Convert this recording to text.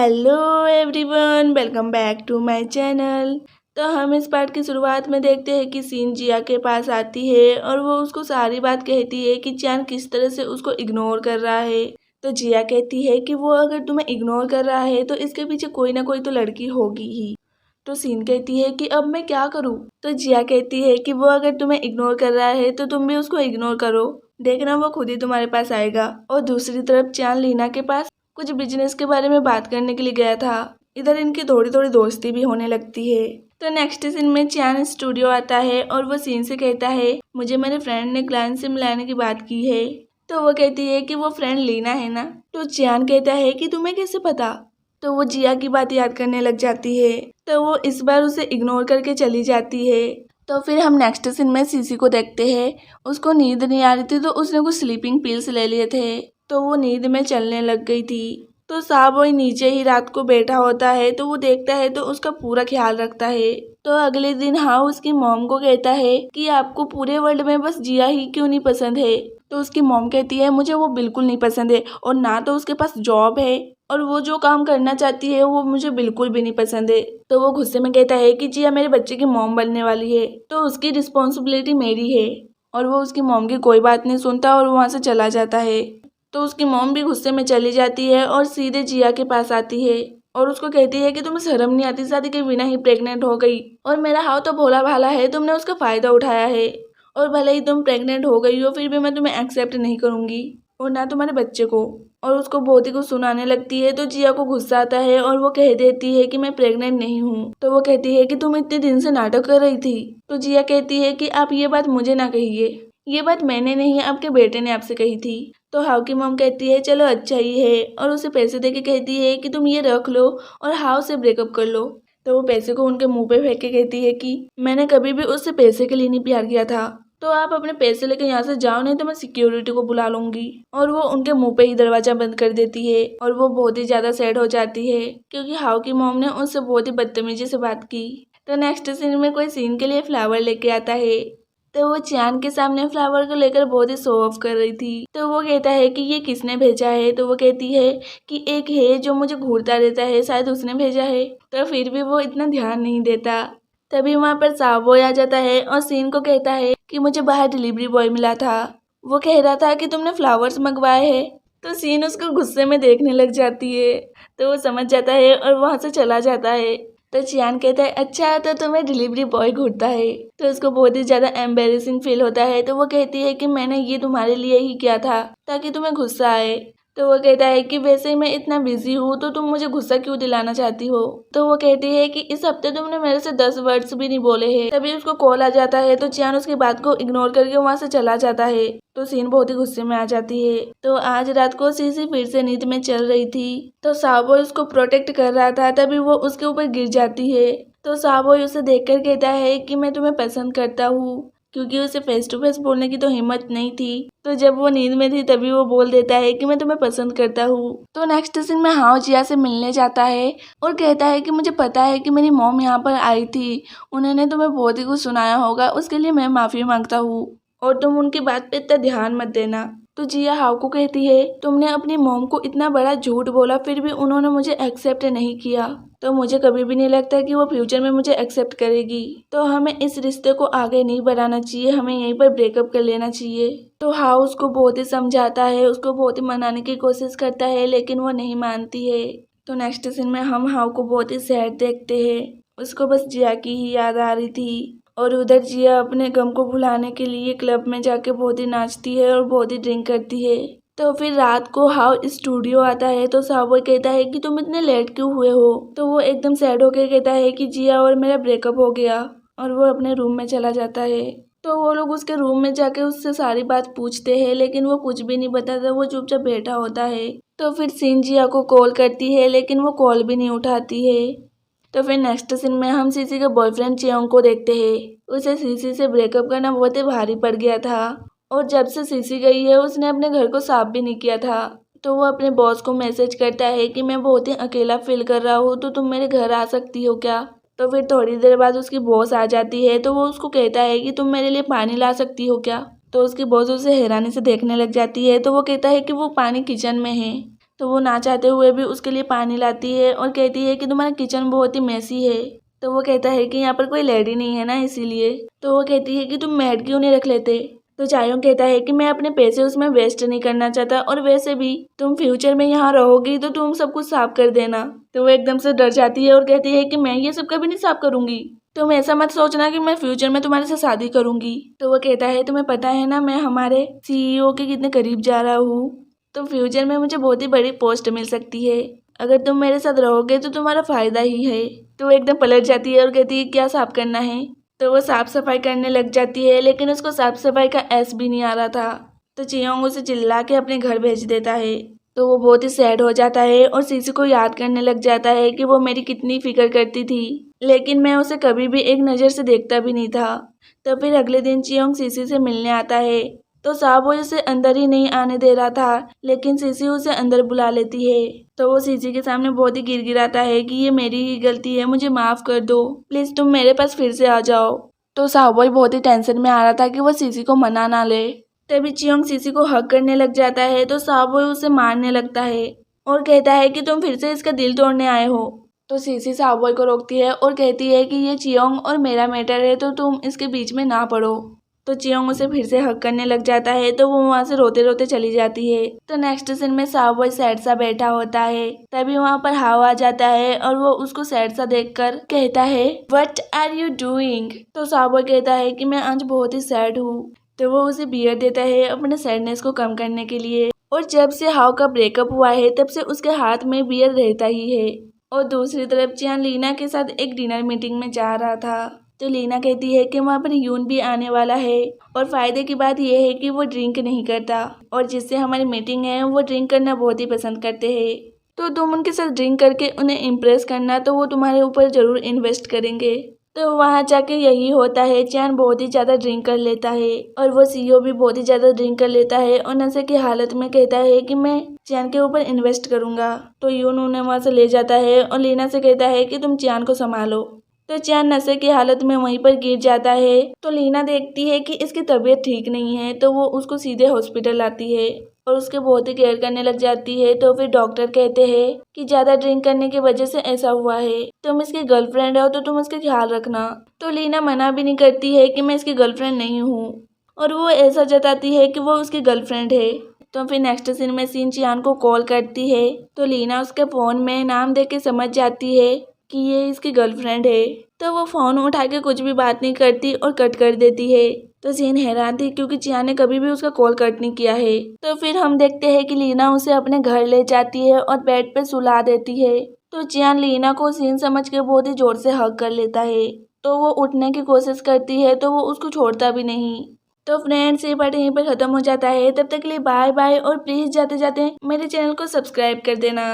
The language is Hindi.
Hello everyone, welcome back to my channel. तो हम इस पार्ट की शुरुआत में देखते हैं कि सीन जिया के पास आती है और वो उसको सारी बात कहती है कि चान किस तरह से उसको इग्नोर कर रहा है। तो जिया कहती है कि वो अगर तुम्हें इग्नोर कर रहा है तो इसके पीछे कोई ना कोई तो लड़की होगी ही। तो सीन कहती है कि अब मैं क्या करूँ। तो जिया कहती है कि वो अगर तुम्हें इग्नोर कर रहा है तो तुम भी उसको इग्नोर करो, देखना वो खुद ही तुम्हारे पास आएगा। और दूसरी तरफ चान लीना के पास कुछ बिजनेस के बारे में बात करने के लिए गया था। इधर इनकी थोड़ी थोड़ी दोस्ती भी होने लगती है। तो नेक्स्ट सीन में चान स्टूडियो आता है और वो सीन से कहता है मुझे मेरे फ्रेंड ने क्लाइंट से मिलाने की बात की है। तो वो कहती है कि वो फ्रेंड लीना है ना। तो चान कहता है कि तुम्हें कैसे पता। तो वो जिया की बात याद करने लग जाती है। तो वो इस बार उसे इग्नोर करके चली जाती है। तो फिर हम नेक्स्ट सीन में सीसी को देखते हैं। उसको नींद नहीं आ रही थी तो उसने कुछ स्लीपिंग पिल्स ले लिए थे, तो वो नींद में चलने लग गई थी। तो साबोई नीचे ही रात को बैठा होता है तो वो देखता है तो उसका पूरा ख्याल रखता है। तो अगले दिन हाँ उसकी मॉम को कहता है कि आपको पूरे वर्ल्ड में बस जिया ही क्यों नहीं पसंद है। तो उसकी मॉम कहती है मुझे वो बिल्कुल नहीं पसंद है, और ना तो उसके पास जॉब है और वो जो काम करना चाहती है वो मुझे बिल्कुल भी नहीं पसंद है। तो वो गुस्से में कहता है कि जिया मेरे बच्चे की मॉम बनने वाली है तो उसकी रिस्पॉन्सिबिलिटी मेरी है। और वो उसकी मॉम की कोई बात नहीं सुनता और वहाँ से चला जाता है। तो उसकी मॉम भी गुस्से में चली जाती है और सीधे जिया के पास आती है और उसको कहती है कि तुम्हें शर्म नहीं आती, शादी के बिना ही प्रेग्नेंट हो गई, और मेरा हाव तो भोला भाला है, तुमने उसका फायदा उठाया है, और भले ही तुम प्रेग्नेंट हो गई हो फिर भी मैं तुम्हें एक्सेप्ट नहीं करूंगी और ना तुम्हारे बच्चे को। और उसको बहुत ही कुछ सुनाने लगती है। तो जिया को गुस्सा आता है और वो कह देती है कि मैं प्रेग्नेंट नहीं हूँ। तो वो कहती है कि तुम इतने दिन से नाटक कर रही थी। तो जिया कहती है कि आप ये बात मुझे ना कहिए, ये बात मैंने नहीं आपके बेटे ने आपसे कही थी। तो हाव की मॉम कहती है चलो अच्छा ही है, और उसे पैसे देके कहती है कि तुम ये रख लो और हाव से ब्रेकअप कर लो। तो वो पैसे को उनके मुंह पे फेंक के कहती है कि मैंने कभी भी उससे पैसे के लिए नहीं प्यार किया था, तो आप अपने पैसे लेके यहाँ से जाओ नहीं तो मैं सिक्योरिटी को बुला लूंगी। और वो उनके मुंह पे ही दरवाजा बंद कर देती है और वो बहुत ही ज्यादा सैड हो जाती है क्योंकि हाव की मॉम ने उससे बहुत ही बदतमीजी से बात की। तो नेक्स्ट सीन में कोई सीन के लिए फ्लावर लेके आता है। तो वो चांद के सामने फ्लावर को लेकर बहुत ही शो ऑफ कर रही थी। तो वो कहता है कि ये किसने भेजा है। तो वो कहती है कि एक है जो मुझे घूरता रहता है, शायद उसने भेजा है। तो फिर भी वो इतना ध्यान नहीं देता। तभी वहाँ पर साबोय आ जाता है और सीन को कहता है कि मुझे बाहर डिलीवरी बॉय मिला था, वो कह रहा था कि तुमने फ्लावर्स मंगवाए हैं। तो सीन उसको गुस्से में देखने लग जाती है। तो वो समझ जाता है और वहाँ से चला जाता है। तो चियान कहता है अच्छा तो तुम्हें डिलीवरी बॉय घूरता है। तो उसको बहुत ही ज्यादा एम्बेरेसिंग फील होता है। तो वो कहती है कि मैंने ये तुम्हारे लिए ही किया था ताकि तुम्हें गुस्सा आए। तो वो कहता है कि वैसे ही मैं इतना बिजी हूँ तो तुम मुझे गुस्सा क्यों दिलाना चाहती हो। तो वो कहती है कि इस हफ्ते तुमने मेरे से 10 वर्ड्स भी नहीं बोले हैं। तभी उसको कॉल आ जाता है तो चियान उसकी बात को इग्नोर करके वहाँ से चला जाता है। तो सीन बहुत ही गुस्से में आ जाती है। तो आज रात को सीसी फिर से नींद में चल रही थी। तो साबोय उसको प्रोटेक्ट कर रहा था, तभी वो उसके ऊपर गिर जाती है। तो साबोय उसे देखकर कहता है कि मैं तुम्हें पसंद करता हूँ, क्योंकि उसे फेस टू फेस बोलने की तो हिम्मत नहीं थी। तो जब वो नींद में थी तभी वो बोल देता है कि मैं तुम्हें पसंद करता हूँ। तो नेक्स्ट सीन में हाव जिया से मिलने जाता है और कहता है कि मुझे पता है कि मेरी मॉम यहाँ पर आई थी, उन्होंने तुम्हें बहुत ही कुछ सुनाया होगा, उसके लिए मैं माफी मांगता हूँ और तुम उनकी बात पे इतना ध्यान मत देना। तो जिया हाव को कहती है तुमने अपनी मॉम को इतना बड़ा झूठ बोला फिर भी उन्होंने मुझे एक्सेप्ट नहीं किया, तो मुझे कभी भी नहीं लगता कि वो फ्यूचर में मुझे एक्सेप्ट करेगी। तो हमें इस रिश्ते को आगे नहीं बढ़ाना चाहिए, हमें यहीं पर ब्रेकअप कर लेना चाहिए। तो हाउ उसको बहुत ही समझाता है, उसको बहुत ही मनाने की कोशिश करता है लेकिन वो नहीं मानती है। तो नेक्स्ट सीन में हम हाउ को बहुत ही सैड देखते हैं। उसको बस जिया की ही याद आ रही थी और उधर जिया अपने गम को भुलाने के लिए क्लब में जाके बहुत ही नाचती है और बहुत ही ड्रिंक करती है। तो फिर रात को हाव स्टूडियो आता है तो साबोय कहता है कि तुम इतने लेट क्यों हुए हो। तो वो एकदम सैड होकर कहता है कि जिया और मेरा ब्रेकअप हो गया, और वो अपने रूम में चला जाता है। तो वो लोग उसके रूम में जाके उससे सारी बात पूछते हैं लेकिन वो कुछ भी नहीं बताता, वो चुपचाप बैठा होता है। तो फिर सीन जिया को कॉल करती है लेकिन वो कॉल भी नहीं उठाती है। तो फिर नेक्स्ट सीन में हम सीसी के बॉयफ्रेंड चेयोंग को देखते हैं। उसे सीसी से ब्रेकअप करना बहुत ही भारी पड़ गया था और जब से सीसी गई है उसने अपने घर को साफ भी नहीं किया था। तो वो अपने बॉस को मैसेज करता है कि मैं बहुत ही अकेला फील कर रहा हूँ, तो तुम मेरे घर आ सकती हो क्या। तो फिर थोड़ी देर बाद उसकी बॉस आ जाती है तो वो उसको कहता है कि तुम मेरे लिए पानी ला सकती हो क्या। तो उसकी बॉस उसे हैरानी से देखने लग जाती है। तो वो कहता है कि वो पानी किचन में है। तो वो ना चाहते हुए भी उसके लिए पानी लाती है और कहती है कि तुम्हारा किचन बहुत ही मैसी है। तो वो कहता है कि यहाँ पर कोई लेडी नहीं है ना इसीलिए। तो वो कहती है कि तुम मेड क्यों नहीं रख लेते। तो चायोंग कहता है कि मैं अपने पैसे उसमें वेस्ट नहीं करना चाहता, और वैसे भी तुम फ्यूचर में यहाँ रहोगी तो तुम सब कुछ साफ कर देना। तो वो एकदम से डर जाती है और कहती है कि मैं ये सब कभी नहीं साफ करूंगी। तुम ऐसा मत सोचना कि मैं फ्यूचर में तुम्हारे से शादी करूंगी। तो वो कहता है तुम्हें पता है ना मैं हमारे सीईओ के कितने करीब जा रहा हूँ, तो फ्यूचर में मुझे बहुत ही बड़ी पोस्ट मिल सकती है। अगर तुम मेरे साथ रहोगे तो तुम्हारा फायदा ही है। तो वो एकदम पलट जाती है और कहती है क्या साफ करना है। तो वो साफ सफाई करने लग जाती है, लेकिन उसको साफ सफाई का एस भी नहीं आ रहा था। तो चियोंग उसे चिल्ला के अपने घर भेज देता है। तो वो बहुत ही सैड हो जाता है और सीसी को याद करने लग जाता है कि वो मेरी कितनी फिक्र करती थी, लेकिन मैं उसे कभी भी एक नज़र से देखता भी नहीं था। तो फिर अगले दिन चियोंग सीसी से मिलने आता है। तो साबो उसे अंदर ही नहीं आने दे रहा था, लेकिन सीसी उसे अंदर बुला लेती है। तो वो सीसी के सामने बहुत ही गिड़गिड़ाता है कि ये मेरी ही गलती है, मुझे माफ़ कर दो, प्लीज़ तुम मेरे पास फिर से आ जाओ। तो साबो बहुत ही टेंशन में आ रहा था कि वो सीसी को मना ना ले। तभी चियोंग सीसी को हक करने लग जाता है। तो साबो उसे मारने लगता है और कहता है कि तुम फिर से इसका दिल तोड़ने आए हो। तो सीसी साबो को रोकती है और कहती है कि ये चियोंग और मेरा मैटर है, तो तुम इसके बीच में ना पड़ो। तो चियोंग उसे फिर से हक करने लग जाता है। तो वो वहाँ से रोते रोते चली जाती है। तो नेक्स्ट सीन में साबो सैड सा बैठा होता है। तभी वहाँ पर हाव आ जाता है और वो उसको सैड सा देखकर कहता है व्हाट आर यू डूइंग। तो साबो कहता है कि मैं आज बहुत ही सैड हूँ। तो वो उसे बियर देता है अपने सैडनेस को कम करने के लिए। और जब से हाव का ब्रेकअप हुआ है तब से उसके हाथ में बियर रहता ही है। और दूसरी तरफ चियान लीना के साथ एक डिनर मीटिंग में जा रहा था। तो लीना कहती है कि वहाँ पर यून भी आने वाला है, और फायदे की बात यह है कि वो ड्रिंक नहीं करता, और जिससे हमारी मीटिंग है वो ड्रिंक करना बहुत ही पसंद करते हैं। तो तुम उनके साथ ड्रिंक करके उन्हें इम्प्रेस करना, तो वो तुम्हारे ऊपर ज़रूर इन्वेस्ट करेंगे। तो वहाँ जाके यही होता है, चियान बहुत ही ज़्यादा ड्रिंक कर लेता है और वो सीईओ भी बहुत ही ज़्यादा ड्रिंक कर लेता है और नशे की हालत में कहता है कि मैं चियान के ऊपर इन्वेस्ट करूँगा। तो यून उन्हें वहाँ से ले जाता है और लीना से कहता है कि तुम चियान को संभालो। तो चियान नशे की हालत में वहीं पर गिर जाता है। तो लीना देखती है कि इसकी तबीयत ठीक नहीं है, तो वो उसको सीधे हॉस्पिटल लाती है और उसके बहुत ही केयर करने लग जाती है। तो फिर डॉक्टर कहते हैं कि ज़्यादा ड्रिंक करने की वजह से ऐसा हुआ है, तुम इसकी गर्लफ्रेंड हो तो तुम उसका ख्याल रखना। तो लीना मना भी नहीं करती है कि मैं इसकी गर्लफ्रेंड नहीं हूँ, और वो ऐसा जताती है कि वो उसकी गर्लफ्रेंड है। तो फिर नेक्स्ट सीन में सीन चियान को कॉल करती है। तो लीना उसके फ़ोन में नाम देख के समझ जाती है कि ये इसकी गर्लफ्रेंड है। तो वो फ़ोन उठा के कुछ भी बात नहीं करती और कट कर देती है। तो सीन हैरान थी क्योंकि चियान ने कभी भी उसका कॉल कट नहीं किया है। तो फिर हम देखते हैं कि लीना उसे अपने घर ले जाती है और बेड पे सुला देती है। तो चियान लीना को सीन समझ के बहुत ही जोर से हग कर लेता है। तो वो उठने की कोशिश करती है तो वो उसको छोड़ता भी नहीं। तो फ्रेंड्स, ये पार्ट यहीं पर ख़त्म हो जाता है। तब तक के लिए बाय बाय, और प्लीज़ जाते जाते मेरे चैनल को सब्सक्राइब कर देना।